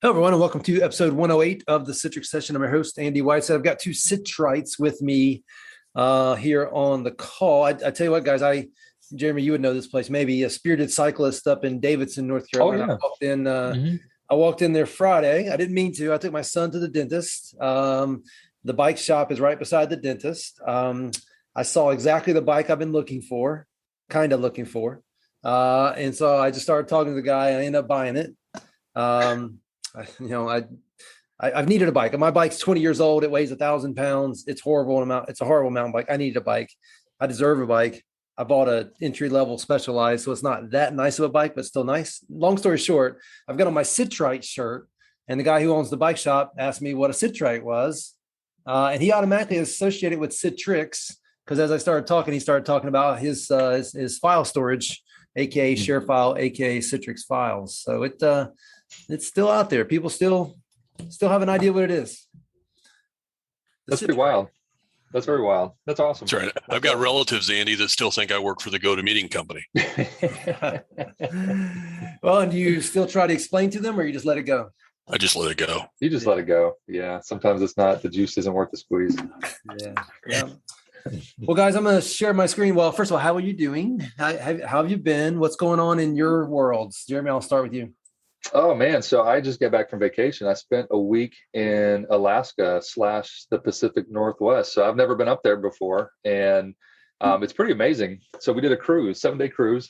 Hello, everyone, and welcome to episode 108 of the Citrix session. I'm your host, Andy Whiteside. I've got two Citrites with me here on the call. I tell you what, guys, Geremy, you would know this place, maybe a spirited cyclist up in Davidson, North Carolina. Oh, yeah. I walked in there Friday. I didn't mean to. I took my son to the dentist. The bike shop is right beside the dentist. I saw exactly the bike I've been looking for, kind of looking for. And so I just started talking to the guy. I ended up buying it. I've needed a bike. My bike's 20 years old. It weighs 1,000 pounds. It's horrible. It's a horrible mountain bike. I needed a bike. I deserve a bike. I bought an entry-level Specialized, so it's not that nice of a bike, but still nice. Long story short, I've got on my Citrite shirt, and the guy who owns the bike shop asked me what a Citrite was, and he automatically associated it with Citrix because as I started talking, he started talking about his file storage, aka share file, aka Citrix files. So it's still out there. People still have an idea what it is. That's pretty wild. That's very wild. That's awesome. That's right. I've got relatives, Andy, that still think I work for the GoToMeeting company. Well, and do you still try to explain to them or you just let it go? I just let it go. You just let it go. Yeah. Sometimes it's not, the juice isn't worth the squeeze. Yeah. Well, guys, I'm going to share my screen. Well, first of all, how are you doing? How have you been? What's going on in your worlds? Geremy, I'll start with you. Oh, man. So I just got back from vacation. I spent a week in Alaska / the Pacific Northwest. So I've never been up there before. And it's pretty amazing. So we did a cruise, 7-day cruise,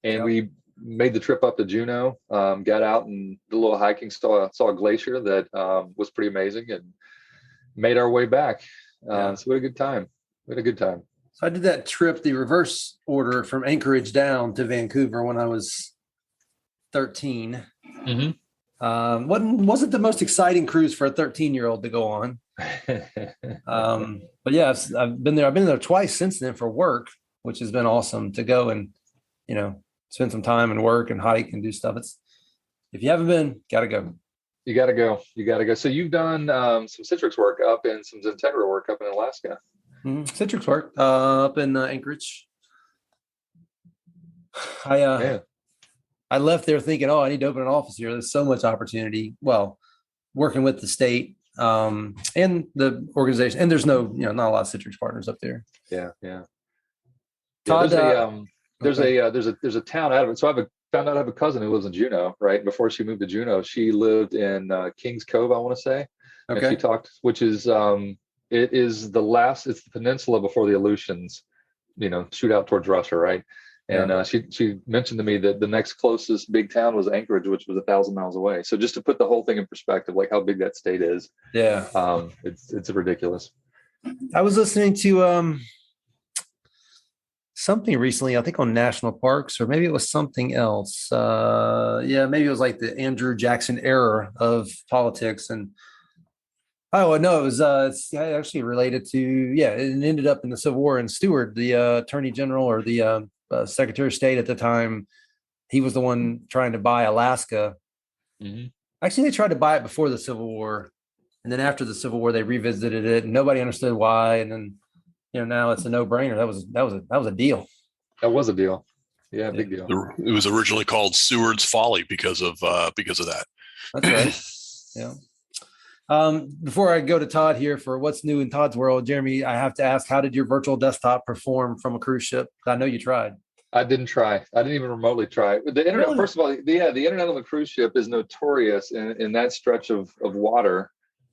and we made the trip up to Juneau, got out and did a little hiking, saw a glacier that was pretty amazing, and made our way back. So we had a good time. So I did that trip, the reverse order from Anchorage down to Vancouver when I was 13. Wasn't the most exciting cruise for a 13-year-old to go on. But yeah, I've been there twice since then for work, which has been awesome to go and, spend some time and work and hike and do stuff. If you haven't been, gotta go. You gotta go. So you've done some Citrix work up and some XenTegra work up in Alaska. Citrix work up in Anchorage. I left there thinking, I need to open an office here. There's so much opportunity. Well, working with the state and the organization, and there's not a lot of Citrix partners up there. Yeah. Todd, there's a town out of it. So found out I have a cousin who lives in Juneau. Right before she moved to Juneau, she lived in Kings Cove, I want to say. Okay. And she talked, which is it's the peninsula before the Aleutians, shoot out towards Russia, right? And she mentioned to me that the next closest big town was Anchorage, which was 1,000 miles away. So just to put the whole thing in perspective, like how big that state is. Yeah. It's ridiculous. I was listening to something recently, I think on national parks, or maybe it was something else. Maybe it was like the Andrew Jackson era of politics. And it was it's actually related to, it ended up in the Civil War, and Stewart, the attorney general or the Secretary of State at the time, he was the one trying to buy Alaska. Actually, they tried to buy it before the Civil War, and then after the Civil War, they revisited it, and nobody understood why. And then, now it's a no-brainer. That was a deal. That was a deal. Yeah, big deal. It was originally called Seward's Folly because of that. That's right. Yeah. Before I go to Todd here for what's new in Todd's world, Geremy, I have to ask, how did your virtual desktop perform from a cruise ship? I know you tried. I didn't try. I didn't even remotely try. The internet, Really? First of all, the internet on the cruise ship is notorious in that stretch of water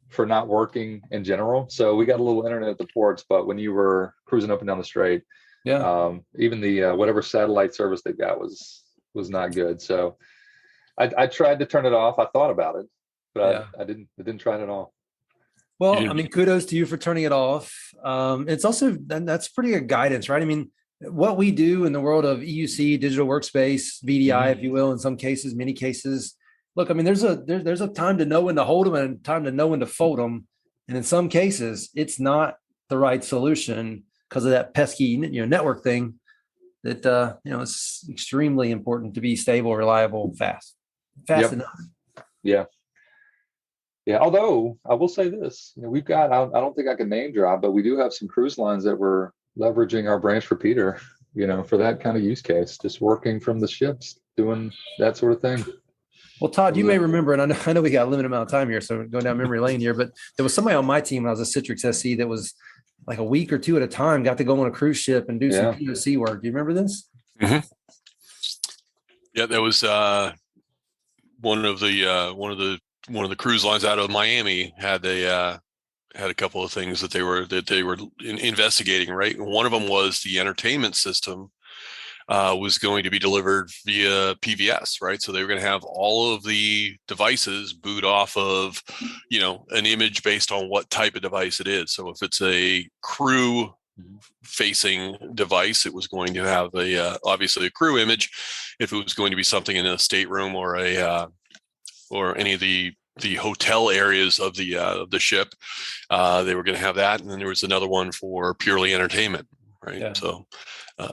for not working in general. So we got a little internet at the ports, but when you were cruising up and down the strait, even the whatever satellite service they got was not good. So I tried to turn it off. I thought about it, but I didn't try it at all. Well, I mean, kudos to you for turning it off. It's also, that's pretty good guidance, right? I mean, what we do in the world of EUC, digital workspace, VDI, if you will, in some cases, many cases. Look, I mean, there's a time to know when to hold them and a time to know when to fold them. And in some cases, it's not the right solution because of that pesky, network thing that, it's extremely important to be stable, reliable, fast enough. Yeah. Yeah. Although I will say this, we've got, I don't think I can name drop, but we do have some cruise lines that were leveraging our branch repeater, for that kind of use case, just working from the ships, doing that sort of thing. Well, Todd, you may remember, and I know we got a limited amount of time here, so we're going down memory lane here, but there was somebody on my team when I was a Citrix SC that was like a week or two at a time, got to go on a cruise ship and do some POC work. Do you remember this? Mm-hmm. Yeah, that was one of the cruise lines out of Miami had a couple of things that they were investigating, right? And one of them was the entertainment system was going to be delivered via PVS, right? So they were going to have all of the devices boot off of, an image based on what type of device it is. So if it's a crew facing device, it was going to have obviously a crew image. If it was going to be something in a stateroom or any of the hotel areas of the ship, they were going to have that. And then there was another one for purely entertainment, right? Yeah. So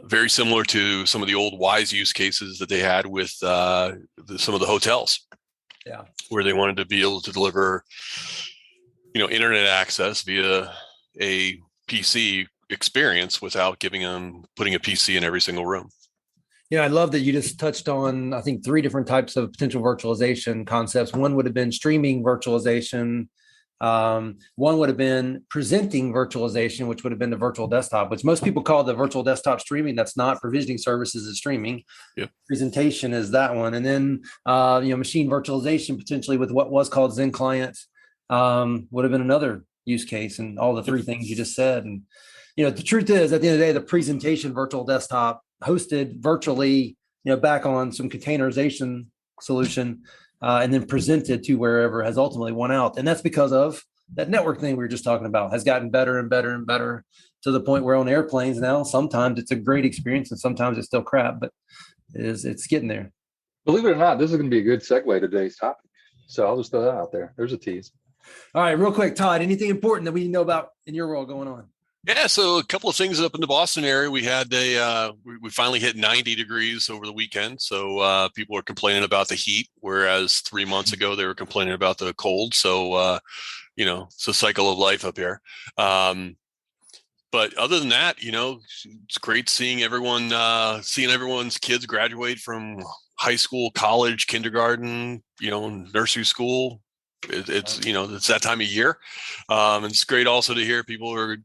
very similar to some of the old WISE use cases that they had with some of the hotels, where they wanted to be able to deliver, internet access via a PC experience without putting a PC in every single room. Yeah, I love that you just touched on, I think, 3 different types of potential virtualization concepts. One would have been streaming virtualization. One would have been presenting virtualization, which would have been the virtual desktop, which most people call the virtual desktop streaming. That's not. Provisioning services is streaming. Yep. Presentation is that one. And then, machine virtualization potentially with what was called XenClient would have been another use case, and all the 3 things you just said. And, the truth is, at the end of the day, the presentation virtual desktop hosted virtually, back on some containerization solution, and then presented to wherever has ultimately won out. And that's because of that network thing we were just talking about has gotten better and better and better to the point where on airplanes now, sometimes it's a great experience and sometimes it's still crap, but it's getting there. Believe it or not, this is going to be a good segue to today's topic. So I'll just throw that out there. There's a tease. All right, real quick, Todd, anything important that we know about in your world going on? Yeah, so a couple of things up in the Boston area. We had we finally hit 90 degrees over the weekend. So people are complaining about the heat, whereas 3 months ago they were complaining about the cold. So, it's a cycle of life up here. But other than that, it's great seeing everyone's kids graduate from high school, college, kindergarten, nursery school. It's that time of year. And it's great also to hear people are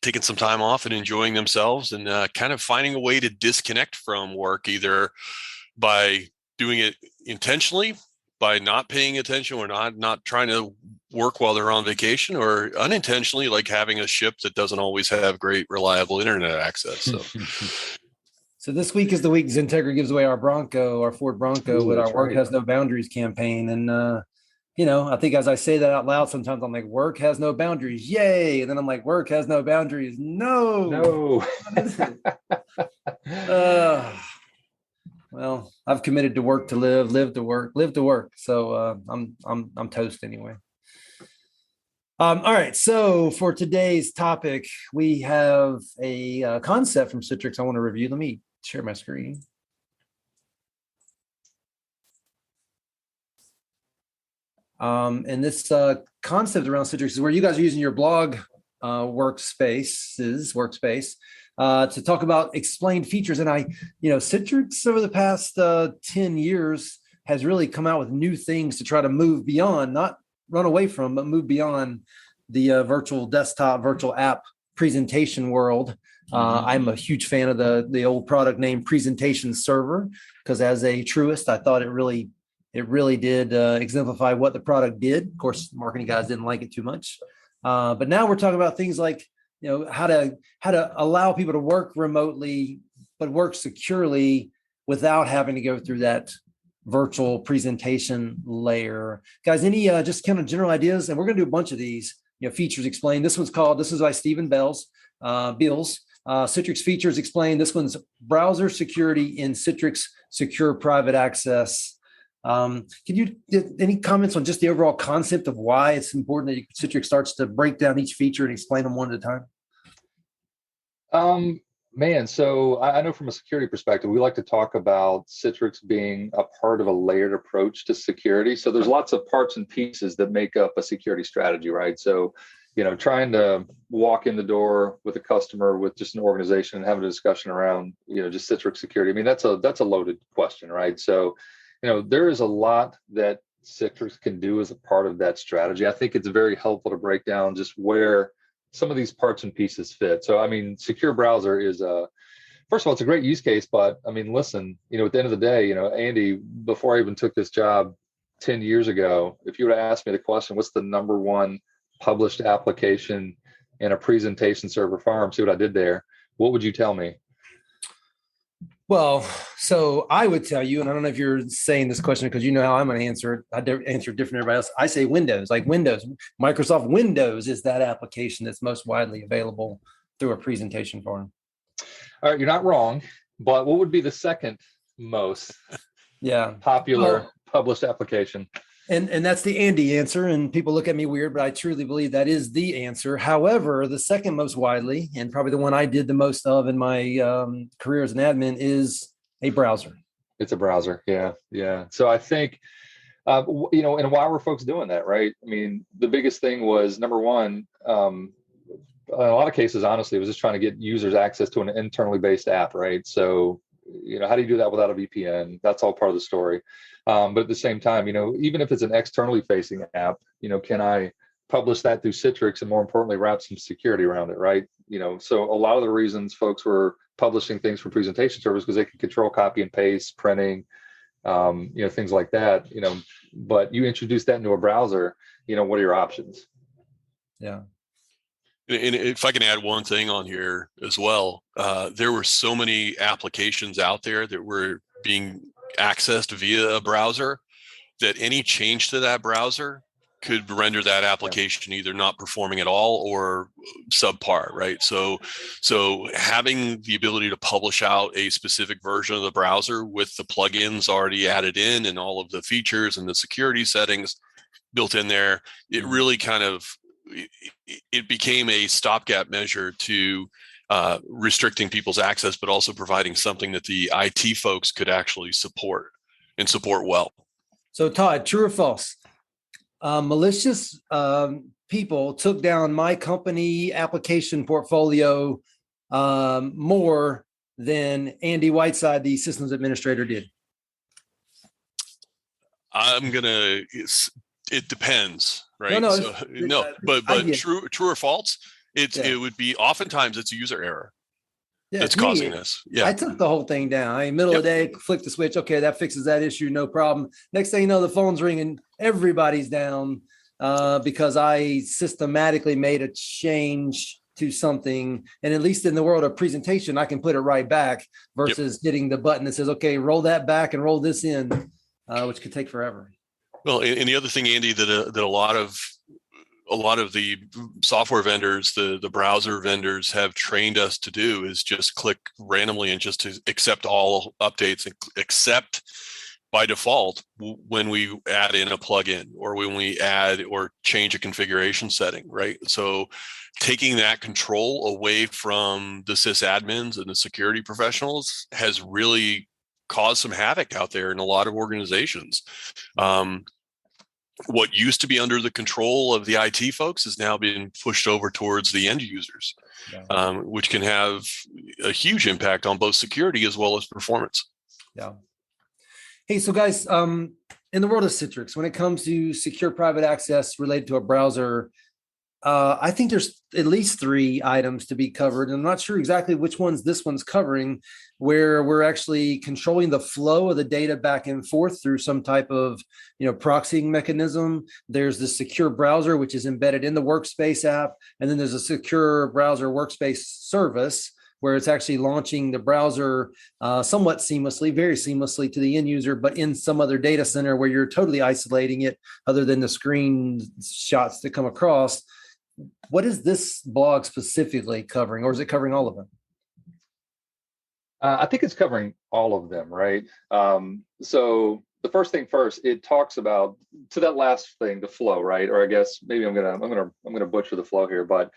taking some time off and enjoying themselves and kind of finding a way to disconnect from work, either by doing it intentionally, by not paying attention or not trying to work while they're on vacation, or unintentionally, like having a ship that doesn't always have great, reliable internet access. So this week is the week XenTegra gives away our Ford Bronco with our Work Has No Boundaries campaign. And, I think as I say that out loud, sometimes I'm like, work has no boundaries. Yay. And then I'm like, work has no boundaries. No. Well, I've committed to work to live to work. So I'm toast anyway. All right. So for today's topic, we have a concept from Citrix I want to review. Let me share my screen. And this concept around Citrix is where you guys are using your blog workspace to talk about explained features. And Citrix over the past 10 years has really come out with new things to try to move beyond, not run away from, but move beyond the virtual desktop, virtual app presentation world. I'm a huge fan of the old product name Presentation Server, because as a truist, I thought it really did exemplify what the product did. Of course, marketing guys didn't like it too much. But now we're talking about things like, how to allow people to work remotely, but work securely without having to go through that virtual presentation layer. Guys, any just kind of general ideas? And we're going to do a bunch of these, features explained. This is by Stephen Beals. Citrix features explained. This one's browser security in Citrix secure private access. Can you any comments on just the overall concept of why it's important that Citrix starts to break down each feature and explain them one at a time? So I know from a security perspective, we like to talk about Citrix being a part of a layered approach to security. So there's lots of parts and pieces that make up a security strategy, right? So, trying to walk in the door with a customer, with just an organization and having a discussion around, just Citrix security. I mean, that's a loaded question, right? So there is a lot that Citrix can do as a part of that strategy. I think it's very helpful to break down just where some of these parts and pieces fit. So, I mean, secure browser is first of all, it's a great use case, but I mean, listen, at the end of the day, Andy, before I even took this job 10 years ago, if you were to ask me the question, what's the number one published application in a presentation server farm, see what I did there, what would you tell me? Well, so I would tell you, and I don't know if you're saying this question because you know how I'm going to answer it. I answer different than everybody else. I say Windows, like Windows. Microsoft Windows is that application that's most widely available through a presentation farm. All right, you're not wrong, but what would be the second most popular published application? And that's the Andy answer. And people look at me weird, but I truly believe that is the answer. However, the second most widely, and probably the one I did the most of in my career as an admin, is a browser. It's a browser. Yeah. So I think, and why were folks doing that, right? I mean, the biggest thing was, number one, in a lot of cases, honestly, it was just trying to get users access to an internally based app, right? So, how do you do that without a VPN? That's all part of the story. But at the same time, even if it's an externally facing app, can I publish that through Citrix and more importantly, wrap some security around it, right? So a lot of the reasons folks were publishing things from presentation servers because they can control copy and paste, printing, things like that, but you introduce that into a browser, what are your options? Yeah. And if I can add one thing on here as well, there were so many applications out there that were being accessed via a browser that any change to that browser could render that application either not performing at all or subpar, right? So having the ability to publish out a specific version of the browser with the plugins already added in and all of the features and the security settings built in there, it really kind of it became a stopgap measure to restricting people's access, but also providing something that the IT folks could actually support and support well. So Todd, true or false? Malicious people took down my company application portfolio more than Andy Whiteside, the systems administrator, did. It depends, right? But true or false? It would be oftentimes it's a user error that's causing this. Yeah, I took the whole thing down. Middle of the day, flick the switch. Okay, that fixes that issue. No problem. Next thing you know, the phone's ringing. Everybody's down because I systematically made a change to something. And at least in the world of presentation, I can put it right back versus hitting the button that says, okay, roll that back and roll this in, which could take forever. Well, and the other thing, Andy, that a lot of the software vendors, the browser vendors have trained us to do is just click randomly and just to accept all updates and accept by default when we add in a plugin or when we add or change a configuration setting, right? So taking that control away from the sysadmins and the security professionals has really caused some havoc out there in a lot of organizations. What used to be under the control of the IT folks is now being pushed over towards the end users, which can have a huge impact on both security as well as performance. Yeah. Hey, so guys, in the world of Citrix, when it comes to secure private access related to a browser, I think there's at least 3 items to be covered. And I'm not sure exactly which ones this one's covering, where we're actually controlling the flow of the data back and forth through some type of, proxying mechanism. There's the secure browser, which is embedded in the workspace app. And then there's a secure browser workspace service, where it's actually launching the browser somewhat seamlessly, very seamlessly to the end user, but in some other data center where you're totally isolating it other than the screen shots that come across. What is this blog specifically covering, or is it covering all of them? I think it's covering all of them, right? So the first thing first, it talks about, to that last thing, the flow, right? Or I guess maybe I'm gonna butcher the flow here, but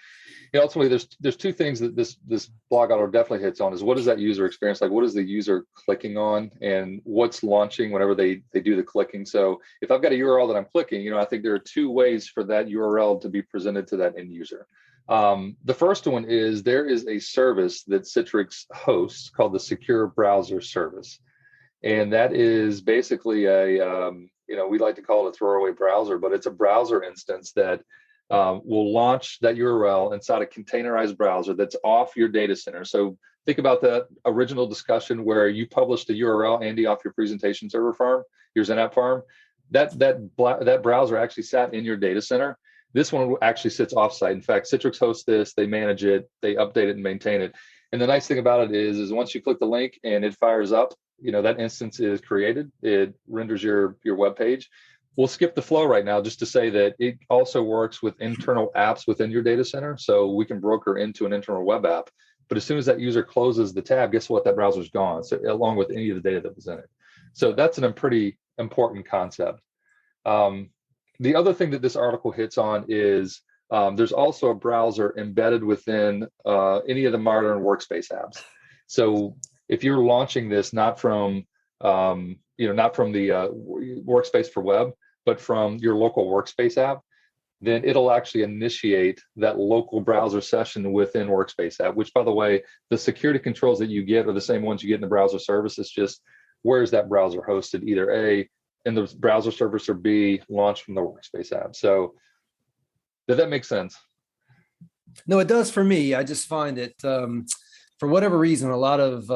ultimately there's 2 things that this blog author definitely hits on: is what is that user experience like? What is the user clicking on, and what's launching whenever they do the clicking? So if I've got a URL that I'm clicking, I think there are 2 ways for that URL to be presented to that end user. The first one is there is a service that Citrix hosts called the Secure Browser Service. And that is basically we like to call it a throwaway browser, but it's a browser instance that will launch that URL inside a containerized browser that's off your data center. So think about that original discussion where you published a URL, Andy, off your presentation server farm, your XenApp farm. That browser actually sat in your data center. This one actually sits offsite. In fact, Citrix hosts this, they manage it, they update it and maintain it. And the nice thing about it is once you click the link and it fires up, that instance is created. It renders your web page. We'll skip the flow right now just to say that it also works with internal apps within your data center. So we can broker into an internal web app. But as soon as that user closes the tab, guess what? That browser's gone. So along with any of the data that was in it. So that's a pretty important concept. The other thing that this article hits on is there's also a browser embedded within any of the modern workspace apps. So if you're launching this not from the workspace for web, but from your local workspace app, then it'll actually initiate that local browser session within workspace app, which, by the way, the security controls that you get are the same ones you get in the browser service. It's just, where is that browser hosted? Either A, in the browser service, or B, launched from the workspace app. So does that make sense? No, it does for me. I just find it, for whatever reason, a lot of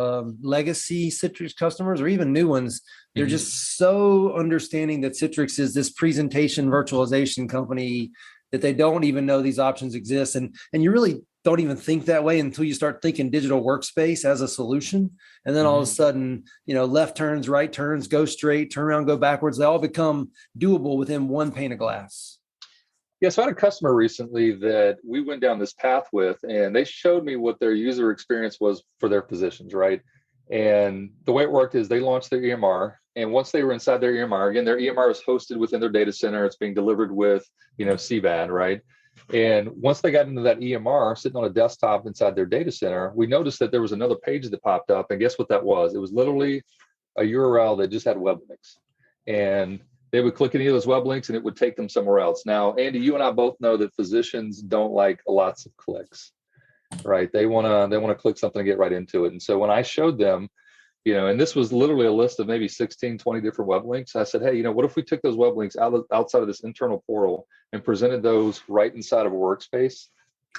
legacy Citrix customers or even new ones, they're just so understanding that Citrix is this presentation virtualization company that they don't even know these options exist. And you really don't even think that way until you start thinking digital workspace as a solution. And then all of a sudden, left turns, right turns, go straight, turn around, go backwards. They all become doable within one pane of glass. Yeah, so I had a customer recently that we went down this path with, and they showed me what their user experience was for their positions, right? And the way it worked is they launched their EMR, and once they were inside their EMR, again, their EMR is hosted within their data center. It's being delivered with, CVAD, right? And once they got into that EMR, sitting on a desktop inside their data center, we noticed that there was another page that popped up, and guess what that was? It was literally a URL that just had web links. And they would click any of those web links and it would take them somewhere else. Now, Andy, you and I both know that physicians don't like lots of clicks, right? They want to click something and get right into it. And so when I showed them, and this was literally a list of maybe 16, 20 different web links, I said, hey, what if we took those web links outside of this internal portal and presented those right inside of a workspace?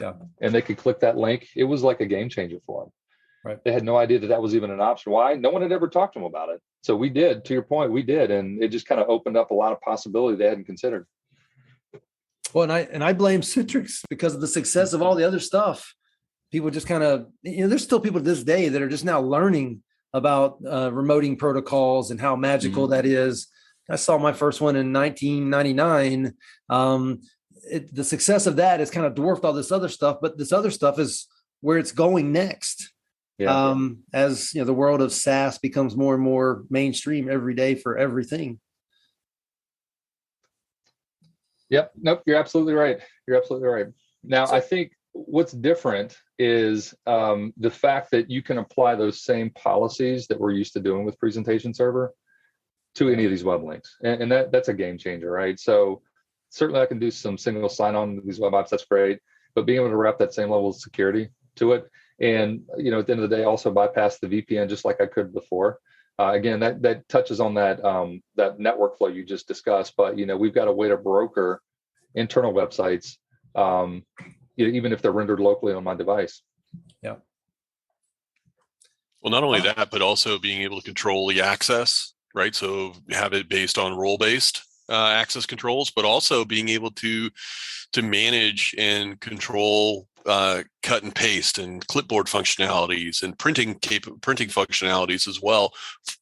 Yeah. And they could click that link. It was like a game changer for them. Right. They had no idea that was even an option. Why? No one had ever talked to them about it. So we did, to your point, we did. And it just kind of opened up a lot of possibility they hadn't considered. Well, and I blame Citrix because of the success of all the other stuff. People just kind of, there's still people to this day that are just now learning about remoting protocols and how magical that is. I saw my first one in 1999. The success of that has kind of dwarfed all this other stuff, but this other stuff is where it's going next. Yeah. As the world of SaaS becomes more and more mainstream every day for everything. Yep. Nope. You're absolutely right. Now, I think what's different is the fact that you can apply those same policies that we're used to doing with presentation server to any of these web links. And that's a game changer, right? So certainly I can do some single sign-on with these web apps. That's great. But being able to wrap that same level of security to it, and at the end of the day, also bypass the VPN just like I could before. Again, that touches on that network flow you just discussed. But we've got a way to broker internal websites, even if they're rendered locally on my device. Yeah. Well, not only that, but also being able to control the access, right? So have it based on role-based access controls, but also being able to manage and control cut and paste and clipboard functionalities and printing functionalities as well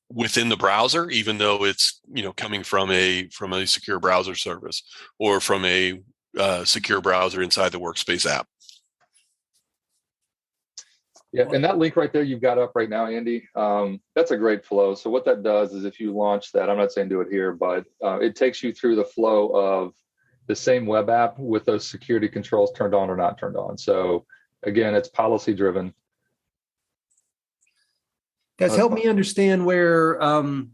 within the browser, even though it's coming from a secure browser service or from a secure browser inside the workspace app. Yeah, and that link right there you've got up right now, Andy, that's a great flow. So what that does is if you launch that, I'm not saying do it here, but it takes you through the flow of the same web app with those security controls turned on or not turned on. So again, it's policy driven. Guys, help me understand where the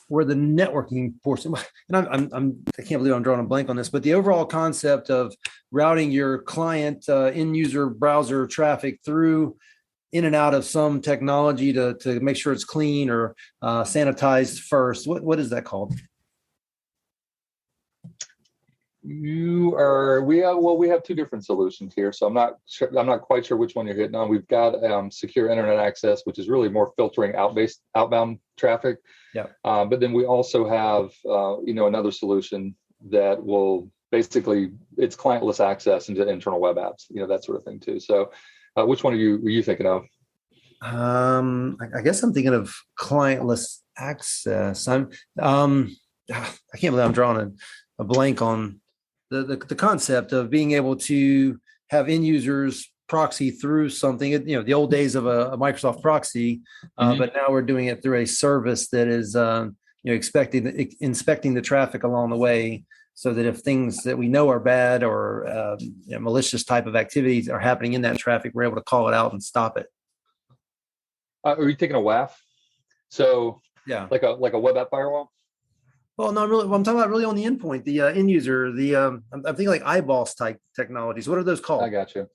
networking portion, and I can't believe I'm drawing a blank on this, but the overall concept of routing your client end user browser traffic through in and out of some technology to make sure it's clean or sanitized first. What is that called? We have two different solutions here, so I'm not quite sure which one you're hitting on. We've got secure internet access, which is really more filtering outbound traffic. Yeah. But then we also have another solution that will basically, it's clientless access into internal web apps, that sort of thing too. So which one were you thinking of? I guess I'm thinking of clientless access. I can't believe I'm drawing a blank on the concept of being able to have end users proxy through something, the old days of a Microsoft proxy, but now we're doing it through a service that is, inspecting the traffic along the way, so that if things that we know are bad or malicious type of activities are happening in that traffic, we're able to call it out and stop it. Are you taking a WAF? So yeah, like a web app firewall? Well, no, I'm talking about really on the endpoint, the end user, I'm thinking like eyeballs type technologies. What are those called? I got you.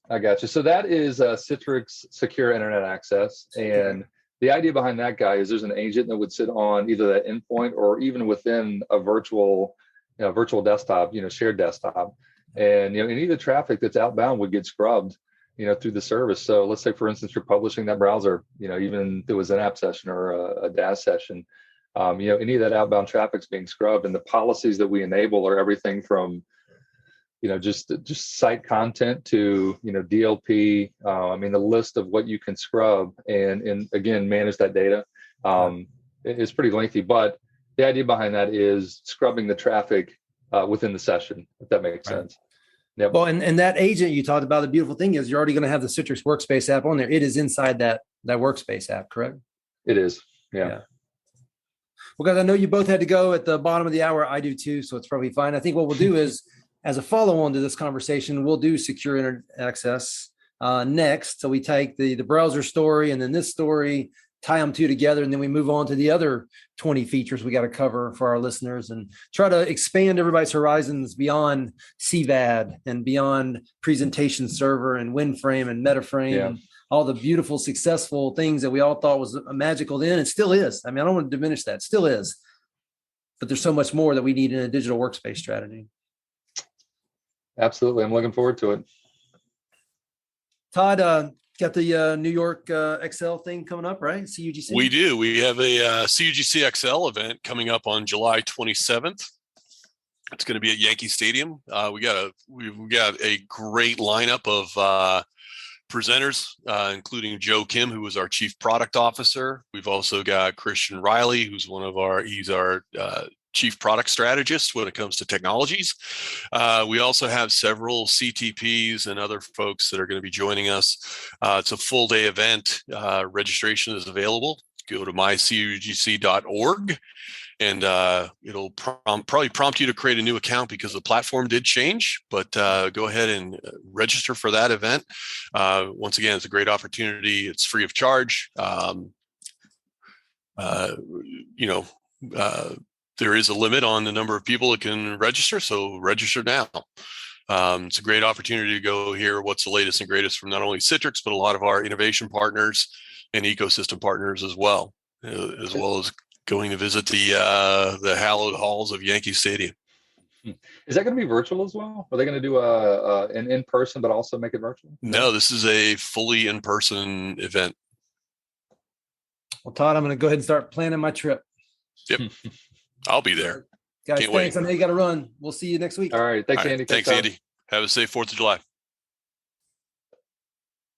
So that is Citrix secure internet access. And the idea behind that guy is there's an agent that would sit on either that endpoint or even within a virtual desktop, shared desktop. And, any of the traffic that's outbound would get scrubbed, through the service. So let's say, for instance, you're publishing that browser, even if it was an app session or a DAS session, any of that outbound traffic's being scrubbed. And the policies that we enable are everything from, just site content to, DLP. The list of what you can scrub and again, manage that data is pretty lengthy. But the idea behind that is scrubbing the traffic within the session, if that makes sense. Yep. Well, and that agent you talked about, the beautiful thing is you're already going to have the Citrix Workspace app on there. It is inside that Workspace app, correct? It is. Yeah. Well, guys, I know you both had to go at the bottom of the hour. I do too, so it's probably fine. I think what we'll do is, as a follow-on to this conversation, we'll do secure internet access next. So we take the browser story and then this story, tie them two together, and then we move on to the other 20 features we got to cover for our listeners and try to expand everybody's horizons beyond CVAD and beyond presentation server and WinFrame and MetaFrame and all the beautiful, successful things that we all thought was magical then. It still is. I don't want to diminish that. It still is. But there's so much more that we need in a digital workspace strategy. Absolutely. I'm looking forward to it. Todd, got the New York XL thing coming up, right? CUGC? We do. We have a CUGC XL event coming up on July 27th. It's going to be at Yankee Stadium. We got a great lineup of presenters, including Joe Kim, who is our Chief Product Officer. We've also got Christian Riley, who's he's our Chief Product Strategist when it comes to technologies. We also have several CTPs and other folks that are going to be joining us. It's a full day event. Registration is available. Go to mycugc.org. And it'll probably prompt you to create a new account because the platform did change, but go ahead and register for that event. Once again, it's a great opportunity. It's free of charge. There is a limit on the number of people that can register, so register now. It's a great opportunity to go hear what's the latest and greatest from not only Citrix, but a lot of our innovation partners and ecosystem partners as well as going to visit the hallowed halls of Yankee Stadium. Is that going to be virtual as well? Are they going to do an in-person, but also make it virtual? No, this is a fully in-person event. Well, Todd, I'm going to go ahead and start planning my trip. Yep. I'll be there. Guys, Can't thanks. wait. I know you got to run. We'll see you next week. All right. Thanks, Andy. Thanks, Andy. Have a safe 4th of July.